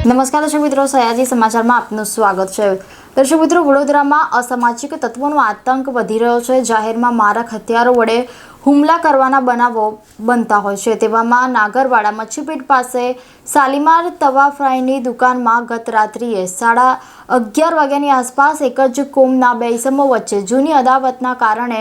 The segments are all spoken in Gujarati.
નમસ્કાર દર્શક મિત્રો, સયાજી સમાચારમાં આપનું સ્વાગત છે। દર્શક મિત્રો, વડોદરામાં અસામાજિક તત્વોનો આતંક વધી રહ્યો છે। જાહેરમાં મારક હથિયારો વડે હુમલા કરવાના બનાવો બનતા હોય છે। તેવામાં નાગરવાડા મચ્છીપીટ પાસે શાલીમાર તવા ફ્રાયની દુકાનમાં ગત રાત્રિએ 11:30 વાગ્યાની આસપાસ એક જ કોમના બે ઇસમો વચ્ચે જૂની અદાવતના કારણે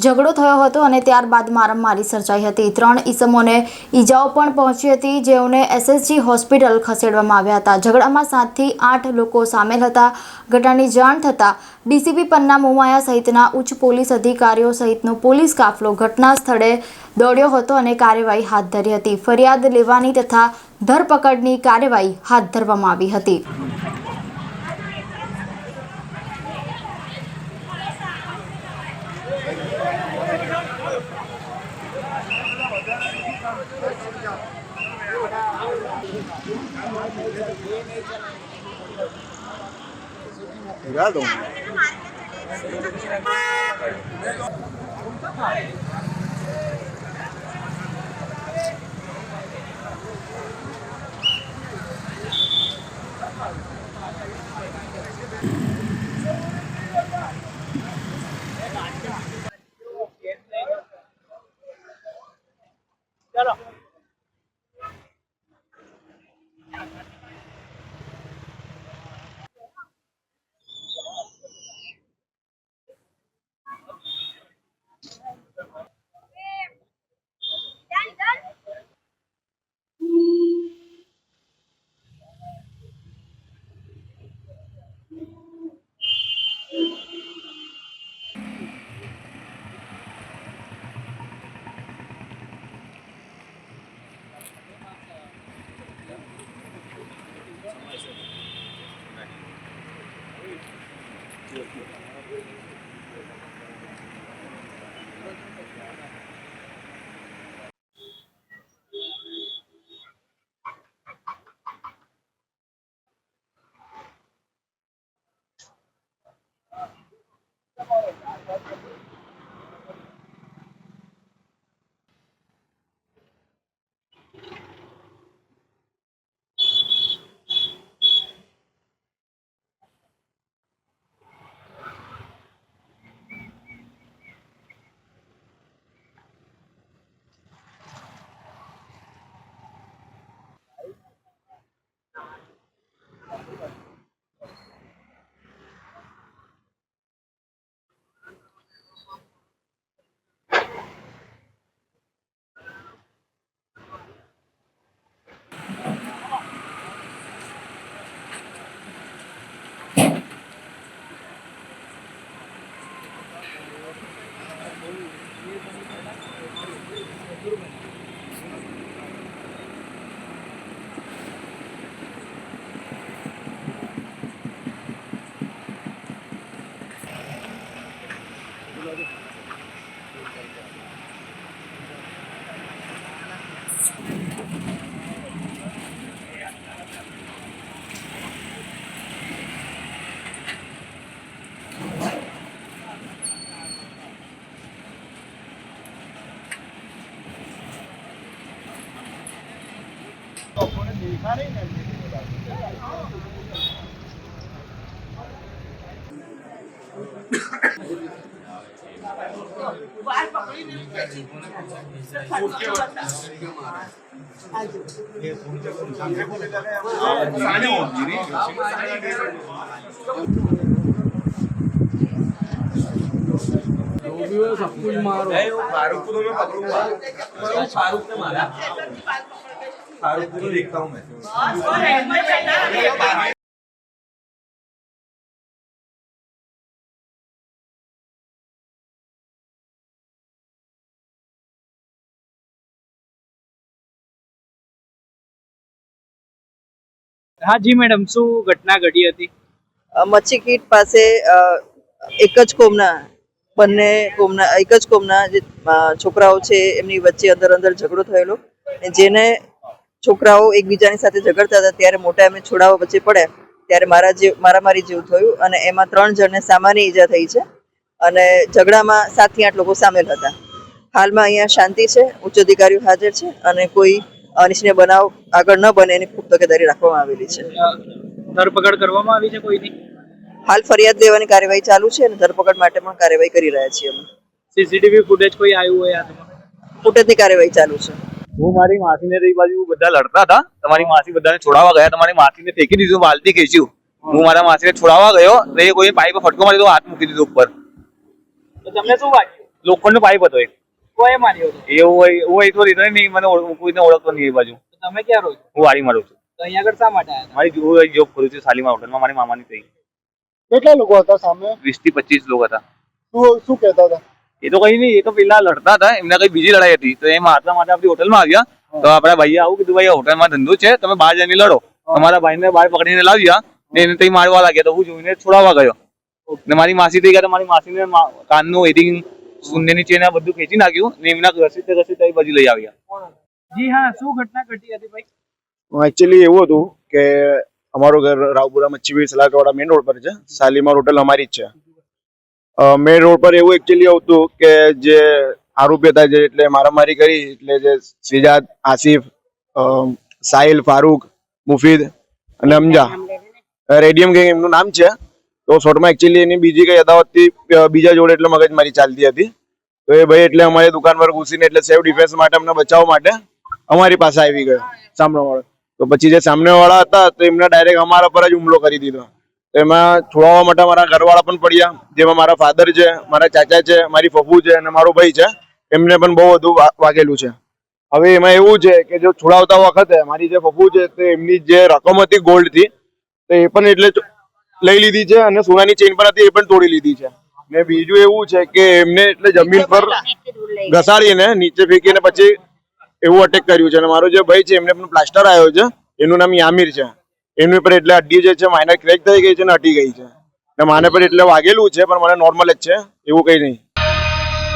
ઝઘડો થયો હતો અને ત્યારબાદ મારામારી સર્જાઈ હતી। 3 ઇસમોને ઈજાઓ પણ પહોંચી હતી, જેઓને એસએસજી હોસ્પિટલ ખસેડવામાં આવ્યા હતા। ઝઘડામાં 7 થી 8 લોકો સામેલ હતા। ઘટનાની જાણ થતાં ડીસીપી પન્ના મોમાયા સહિતના ઉચ્ચ પોલીસ અધિકારીઓ સહિતનો પોલીસ કાફલો ઘટના સ્થળે દોડ્યો હતો અને કાર્યવાહી હાથ ધરી હતી। ફરિયાદ લેવાની તથા ધરપકડની કાર્યવાહી હાથ ધરવામાં આવી હતી। Cuidado. सब कुछ मारो। फारूक को तो मैं पकड़ूंगा। फारूक ने मारा। फारूक को देखता हूँ मैं। हाँ जी मैडम, शू घटना घटी હતી? મચ્છીકીટ પાસે એક જ કોમના જે છોકરાઓ છે એમની વચ્ચે અંદર ઝઘડો થયેલો, જેને છોકરાઓ એકબીજાની સાથે ઝઘડતા હતા ત્યારે મોટા એમને છોડાવવા વચ્ચે પડ્યા ત્યારે મારામારી જેવું થયું અને એમાં 3 જણને સામાન્ય ઈજા થઈ છે અને ઝઘડામાં 7 થી 8 લોકો સામેલ હતા। હાલમાં અહીંયા શાંતિ છે, ઉચ્ચ અધિકારીઓ હાજર છે અને કોઈ અનિચ્છનીય બનાવ આગળ ન બને એની ખૂબ તકેદારી રાખવામાં આવેલી છે. ધરપકડ કરવામાં આવી છે કોઈની? હાલ ફરિયાદ લેવાની કાર્યવાહી ચાલુ છે અને ધરપકડ માટે પણ કાર્યવાહી કરી રહ્યા છીએ અમે. સીસીટીવી ફૂટેજ કોઈ આવ્યું હોય હાથમાં? ફૂટેજની કાર્યવાહી ચાલુ છે. હું મારી માસીને એ બાજુ બધા લડતા હતા. તમારી માસી બધાને છોડાવવા ગયા. તમારી માસીને ફેંકી દીધું, બાલટી ખેંચ્યું. હું મારા માસીને છોડાવવા ગયો તો એ કોઈ પાઇપ ફટકો મારી તો હાથ મૂકી દીધો ઉપર. તો તમને શું વાગ્યું? લોખંડનો પાઇપ હતો એક. કોએ માર્યો હતો? એવું હોય એટલો રીતો નહીં, મને કોઈને ઓળખતો નહીં એ બાજુ. તો તમે ક્યાં રહો છો? હું વાડી મારું છું. તો અહીંયા આગળ શા માટે આવ્યા મારી હું જોબ કરું છું શાલીમાર હોટલમાં. મારી મામાની થઈ કેટલા લોકો હતા સામે? 20 થી 25 લોકો હતા. શું કહેતા હતા? એ તો કઈ નહીં, એ તો પેલા લડતા હતા. એમને કઈ બીજી લડાઈ હતી તો એ મારવા માટે આપણી હોટલમાં આવ્યા. તો આપણા ભાઈએ આવું કીધું, ભાઈ હોટલમાં ધંધો છે, તમે બહાર જઈને લડો. અમારા ભાઈને બહાર પકડીને લાવ્યા ને એને તઈ મારવા લાગ્યા. તો હું જોઈને છોડાવવા ગયો ને મારી માસી થઈ ગયા. તો મારી માસીને કાનનું એરિંગ, શૂન્યની ચેન આ બધું ખેંચી નાખ્યું ને એમના ઘસીતે એ બાજુ લઈ આવ્યા. જી હા, શું ઘટના ઘટી હતી ભાઈ? એકચ્યુઅલી એવું હતું કે અમારું ઘર રાવપુરા મચ્છીવીર સલાટવાડા મેઇન રોડ પર છે. શાલીમાર હોટલ અમારી જ છે. મેઇન રોડ પર એવું એકચ્યુઅલી હતું કે જે આરોપી હતા, જે એટલે મારામારી કરી, એટલે જે શ્રીજાદ, આસિફ, સાહિલ, ફારૂક, મુફીદ અને અમજા, રેડિયમ ગેંગ એમનું નામ છે. તો શોર્ટમાં એકચ્યુઅલી એની બીજી કઈ અદાવતથી બીજા જોડે એટલે મગજમારી ચાલતી હતી. તો એ ભાઈ એટલે અમારી દુકાન પર ઘૂસીને એટલે સેલ્ફ ડિફેન્સ માટે, અમને બચાવવા માટે અમારી પાસે આવી ગયો સામેવાળો. તો પછી જે સામેવાળા હતા તો એમને ડાયરેક્ટ અમારા પર જ હુમલો કરી દીધો. એમાં છોડાવવા માટે મારા ઘરવાળા પણ પડ્યા, જેમાં મારા ફાધર છે, મારા ચાચા છે, મારી ફફુ છે અને મારો ભાઈ છે. એમને પણ બહુ વધુ વાગેલું છે. હવે એમાં એવું છે કે જો છોડાવતા વખતે મારી જે ફફુ છે તો એમની જે રકમ હતી ગોલ્ડથી, તો એ પણ એટલે લઈ લીધી છે અને સોનાની ચેઇન પણ હતી એ પણ તોડી લીધી છે. ને બીજું એવું છે કે એમને એટલે જમીન પર ઘસાડીને નીચે ફેંકીને પછી એવું અટેક કર્યું છે. અને મારો જે ભાઈ છે એમને પણ પ્લાસ્ટર આવ્યો છે. એનું નામ યામીર છે. એની પર એટલે હડ્ડી જે છે માઇનર ક્રેક થઈ ગઈ છે ને હટી ગઈ છે. ને માને પર એટલે વાગેલું છે પણ મને નોર્મલ જ છે, એવું કઈ નહીં.